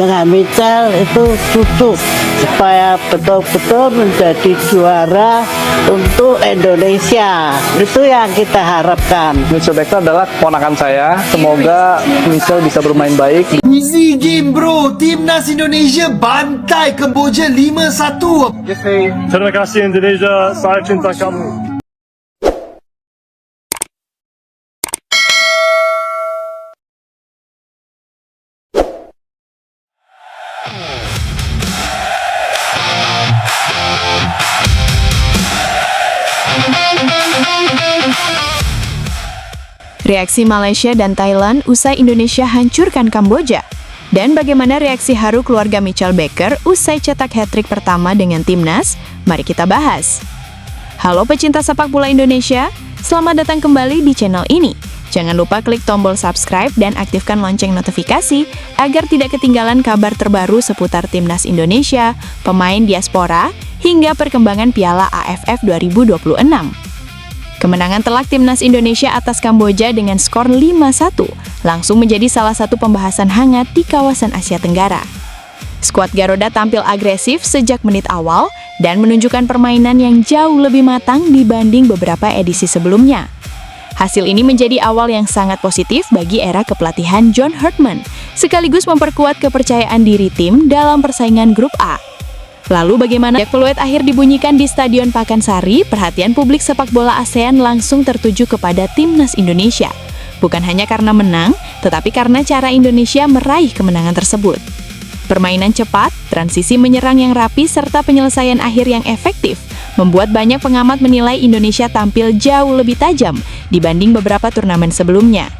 dengan Michel itu tutup supaya betul-betul menjadi juara untuk Indonesia. Itu yang kita harapkan. Michel Becker adalah keponakan saya. Semoga Michel bisa bermain baik. Easy game bro, Timnas Indonesia bantai Kamboja 5-1. Terima kasih Indonesia, saya cinta kamu. Reaksi Malaysia dan Thailand usai Indonesia hancurkan Kamboja. Dan bagaimana reaksi haru keluarga Michel Becker usai cetak hat-trick pertama dengan timnas? Mari kita bahas. Halo pecinta sepak bola Indonesia, selamat datang kembali di channel ini. Jangan lupa klik tombol subscribe dan aktifkan lonceng notifikasi agar tidak ketinggalan kabar terbaru seputar timnas Indonesia, pemain diaspora, hingga perkembangan Piala AFF 2026. Kemenangan telak timnas Indonesia atas Kamboja dengan skor 5-1 langsung menjadi salah satu pembahasan hangat di kawasan Asia Tenggara. Skuad Garuda tampil agresif sejak menit awal dan menunjukkan permainan yang jauh lebih matang dibanding beberapa edisi sebelumnya. Hasil ini menjadi awal yang sangat positif bagi era kepelatihan John Herdman, sekaligus memperkuat kepercayaan diri tim dalam persaingan grup A. Lalu bagaimana peluit akhir dibunyikan di Stadion Pakansari, perhatian publik sepak bola ASEAN langsung tertuju kepada timnas Indonesia. Bukan hanya karena menang, tetapi karena cara Indonesia meraih kemenangan tersebut. Permainan cepat, transisi menyerang yang rapi, serta penyelesaian akhir yang efektif, membuat banyak pengamat menilai Indonesia tampil jauh lebih tajam dibanding beberapa turnamen sebelumnya.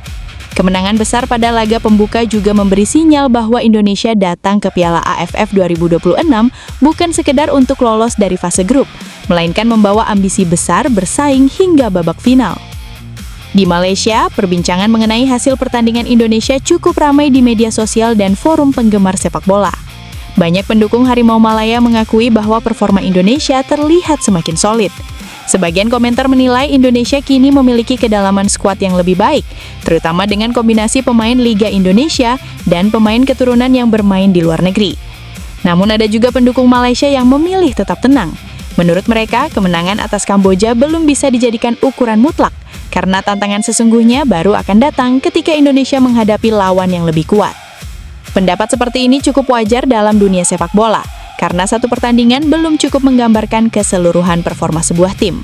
Kemenangan besar pada laga pembuka juga memberi sinyal bahwa Indonesia datang ke Piala AFF 2026 bukan sekedar untuk lolos dari fase grup, melainkan membawa ambisi besar bersaing hingga babak final. Di Malaysia, perbincangan mengenai hasil pertandingan Indonesia cukup ramai di media sosial dan forum penggemar sepak bola. Banyak pendukung Harimau Malaya mengakui bahwa performa Indonesia terlihat semakin solid. Sebagian komentar menilai Indonesia kini memiliki kedalaman skuad yang lebih baik, terutama dengan kombinasi pemain Liga Indonesia dan pemain keturunan yang bermain di luar negeri. Namun ada juga pendukung Malaysia yang memilih tetap tenang. Menurut mereka, kemenangan atas Kamboja belum bisa dijadikan ukuran mutlak, karena tantangan sesungguhnya baru akan datang ketika Indonesia menghadapi lawan yang lebih kuat. Pendapat seperti ini cukup wajar dalam dunia sepak bola, karena satu pertandingan belum cukup menggambarkan keseluruhan performa sebuah tim.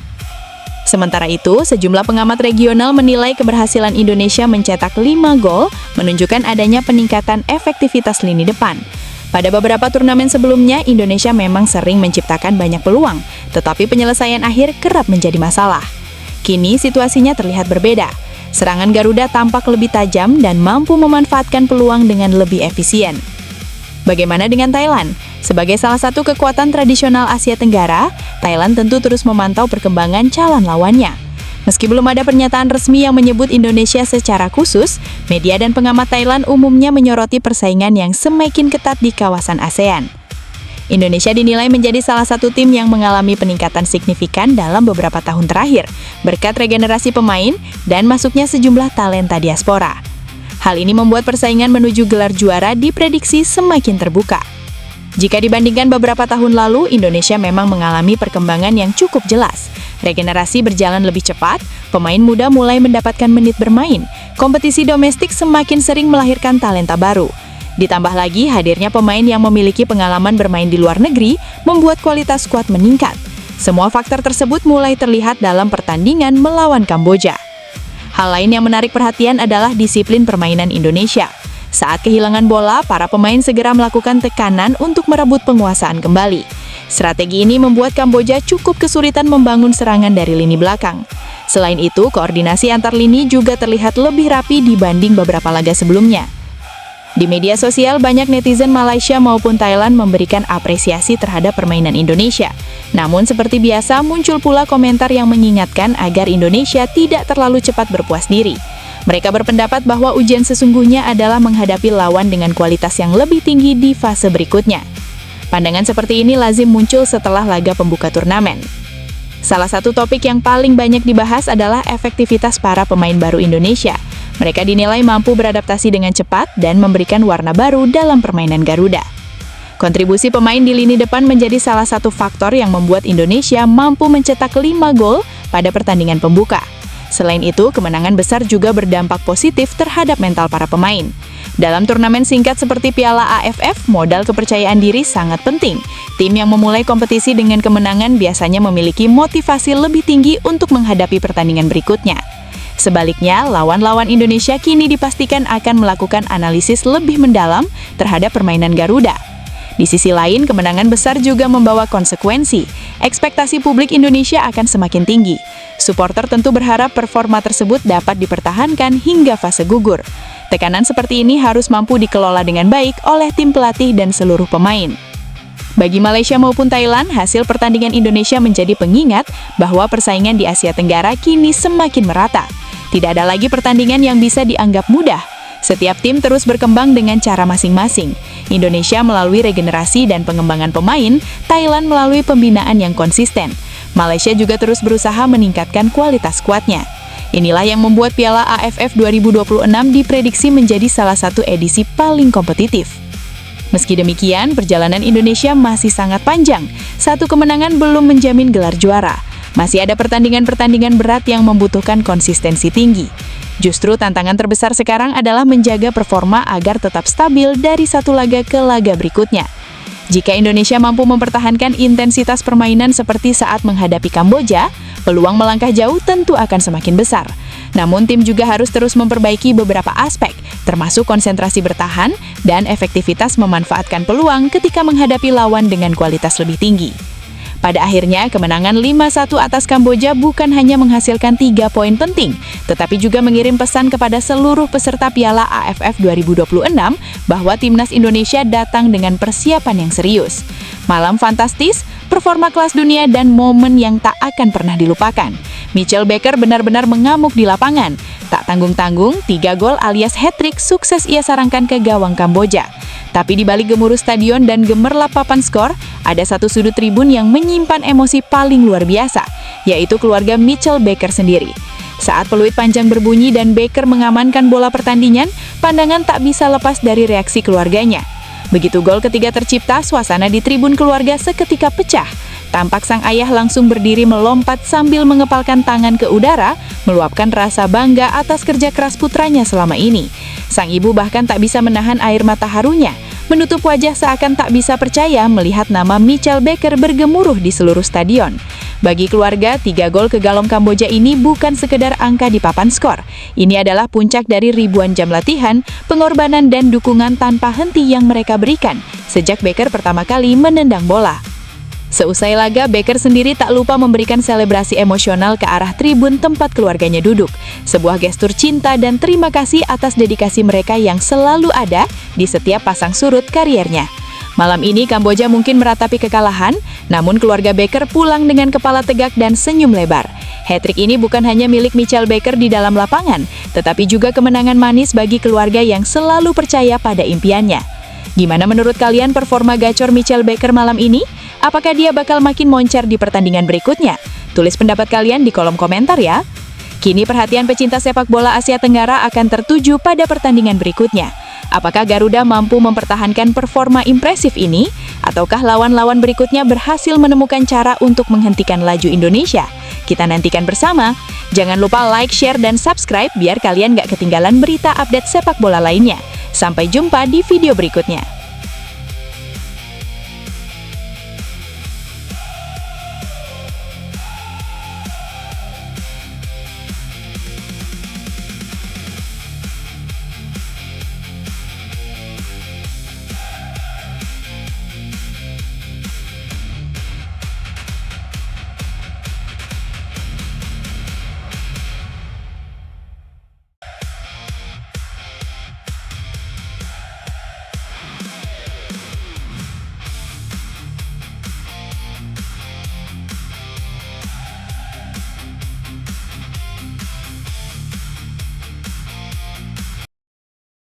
Sementara itu, sejumlah pengamat regional menilai keberhasilan Indonesia mencetak 5 gol menunjukkan adanya peningkatan efektivitas lini depan. Pada beberapa turnamen sebelumnya, Indonesia memang sering menciptakan banyak peluang, tetapi penyelesaian akhir kerap menjadi masalah. Kini situasinya terlihat berbeda. Serangan Garuda tampak lebih tajam dan mampu memanfaatkan peluang dengan lebih efisien. Bagaimana dengan Thailand? Sebagai salah satu kekuatan tradisional Asia Tenggara, Thailand tentu terus memantau perkembangan calon lawannya. Meski belum ada pernyataan resmi yang menyebut Indonesia secara khusus, media dan pengamat Thailand umumnya menyoroti persaingan yang semakin ketat di kawasan ASEAN. Indonesia dinilai menjadi salah satu tim yang mengalami peningkatan signifikan dalam beberapa tahun terakhir, berkat regenerasi pemain dan masuknya sejumlah talenta diaspora. Hal ini membuat persaingan menuju gelar juara diprediksi semakin terbuka. Jika dibandingkan beberapa tahun lalu, Indonesia memang mengalami perkembangan yang cukup jelas. Regenerasi berjalan lebih cepat, pemain muda mulai mendapatkan menit bermain, kompetisi domestik semakin sering melahirkan talenta baru. Ditambah lagi, hadirnya pemain yang memiliki pengalaman bermain di luar negeri membuat kualitas skuad meningkat. Semua faktor tersebut mulai terlihat dalam pertandingan melawan Kamboja. Hal lain yang menarik perhatian adalah disiplin permainan Indonesia. Saat kehilangan bola, para pemain segera melakukan tekanan untuk merebut penguasaan kembali. Strategi ini membuat Kamboja cukup kesulitan membangun serangan dari lini belakang. Selain itu, koordinasi antar lini juga terlihat lebih rapi dibanding beberapa laga sebelumnya. Di media sosial, banyak netizen Malaysia maupun Thailand memberikan apresiasi terhadap permainan Indonesia. Namun seperti biasa, muncul pula komentar yang mengingatkan agar Indonesia tidak terlalu cepat berpuas diri. Mereka berpendapat bahwa ujian sesungguhnya adalah menghadapi lawan dengan kualitas yang lebih tinggi di fase berikutnya. Pandangan seperti ini lazim muncul setelah laga pembuka turnamen. Salah satu topik yang paling banyak dibahas adalah efektivitas para pemain baru Indonesia. Mereka dinilai mampu beradaptasi dengan cepat dan memberikan warna baru dalam permainan Garuda. Kontribusi pemain di lini depan menjadi salah satu faktor yang membuat Indonesia mampu mencetak 5 gol pada pertandingan pembuka. Selain itu, kemenangan besar juga berdampak positif terhadap mental para pemain. Dalam turnamen singkat seperti Piala AFF, modal kepercayaan diri sangat penting. Tim yang memulai kompetisi dengan kemenangan biasanya memiliki motivasi lebih tinggi untuk menghadapi pertandingan berikutnya. Sebaliknya, lawan-lawan Indonesia kini dipastikan akan melakukan analisis lebih mendalam terhadap permainan Garuda. Di sisi lain, kemenangan besar juga membawa konsekuensi. Ekspektasi publik Indonesia akan semakin tinggi. Supporter tentu berharap performa tersebut dapat dipertahankan hingga fase gugur. Tekanan seperti ini harus mampu dikelola dengan baik oleh tim pelatih dan seluruh pemain. Bagi Malaysia maupun Thailand, hasil pertandingan Indonesia menjadi pengingat bahwa persaingan di Asia Tenggara kini semakin merata. Tidak ada lagi pertandingan yang bisa dianggap mudah. Setiap tim terus berkembang dengan cara masing-masing. Indonesia melalui regenerasi dan pengembangan pemain, Thailand melalui pembinaan yang konsisten. Malaysia juga terus berusaha meningkatkan kualitas skuadnya. Inilah yang membuat Piala AFF 2026 diprediksi menjadi salah satu edisi paling kompetitif. Meski demikian, perjalanan Indonesia masih sangat panjang. Satu kemenangan belum menjamin gelar juara. Masih ada pertandingan-pertandingan berat yang membutuhkan konsistensi tinggi. Justru tantangan terbesar sekarang adalah menjaga performa agar tetap stabil dari satu laga ke laga berikutnya. Jika Indonesia mampu mempertahankan intensitas permainan seperti saat menghadapi Kamboja, peluang melangkah jauh tentu akan semakin besar. Namun tim juga harus terus memperbaiki beberapa aspek, termasuk konsentrasi bertahan dan efektivitas memanfaatkan peluang ketika menghadapi lawan dengan kualitas lebih tinggi. Pada akhirnya, kemenangan 5-1 atas Kamboja bukan hanya menghasilkan 3 poin penting, tetapi juga mengirim pesan kepada seluruh peserta Piala AFF 2026 bahwa timnas Indonesia datang dengan persiapan yang serius. Malam fantastis, performa kelas dunia, dan momen yang tak akan pernah dilupakan. Mitchell Baker benar-benar mengamuk di lapangan. Tak tanggung-tanggung, 3 gol alias hat-trick sukses ia sarangkan ke gawang Kamboja. Tapi di balik gemuruh stadion dan gemerlap papan skor, ada satu sudut tribun yang menyimpan emosi paling luar biasa, yaitu keluarga Mitchell Baker sendiri. Saat peluit panjang berbunyi dan Baker mengamankan bola pertandingan, pandangan tak bisa lepas dari reaksi keluarganya. Begitu gol ketiga tercipta, suasana di tribun keluarga seketika pecah. Tampak sang ayah langsung berdiri melompat sambil mengepalkan tangan ke udara, meluapkan rasa bangga atas kerja keras putranya selama ini. Sang ibu bahkan tak bisa menahan air mata harunya, menutup wajah seakan tak bisa percaya melihat nama Mitchell Baker bergemuruh di seluruh stadion. Bagi keluarga, 3 gol ke gawang Kamboja ini bukan sekedar angka di papan skor. Ini adalah puncak dari ribuan jam latihan, pengorbanan dan dukungan tanpa henti yang mereka berikan sejak Baker pertama kali menendang bola. Seusai laga, Baker sendiri tak lupa memberikan selebrasi emosional ke arah tribun tempat keluarganya duduk. Sebuah gestur cinta dan terima kasih atas dedikasi mereka yang selalu ada di setiap pasang surut kariernya. Malam ini Kamboja mungkin meratapi kekalahan, namun keluarga Baker pulang dengan kepala tegak dan senyum lebar. Hat-trick ini bukan hanya milik Mitchell Baker di dalam lapangan, tetapi juga kemenangan manis bagi keluarga yang selalu percaya pada impiannya. Gimana menurut kalian performa gacor Mitchell Baker malam ini? Apakah dia bakal makin moncer di pertandingan berikutnya? Tulis pendapat kalian di kolom komentar ya. Kini perhatian pecinta sepak bola Asia Tenggara akan tertuju pada pertandingan berikutnya. Apakah Garuda mampu mempertahankan performa impresif ini? Ataukah lawan-lawan berikutnya berhasil menemukan cara untuk menghentikan laju Indonesia? Kita nantikan bersama. Jangan lupa like, share, dan subscribe biar kalian gak ketinggalan berita update sepak bola lainnya. Sampai jumpa di video berikutnya.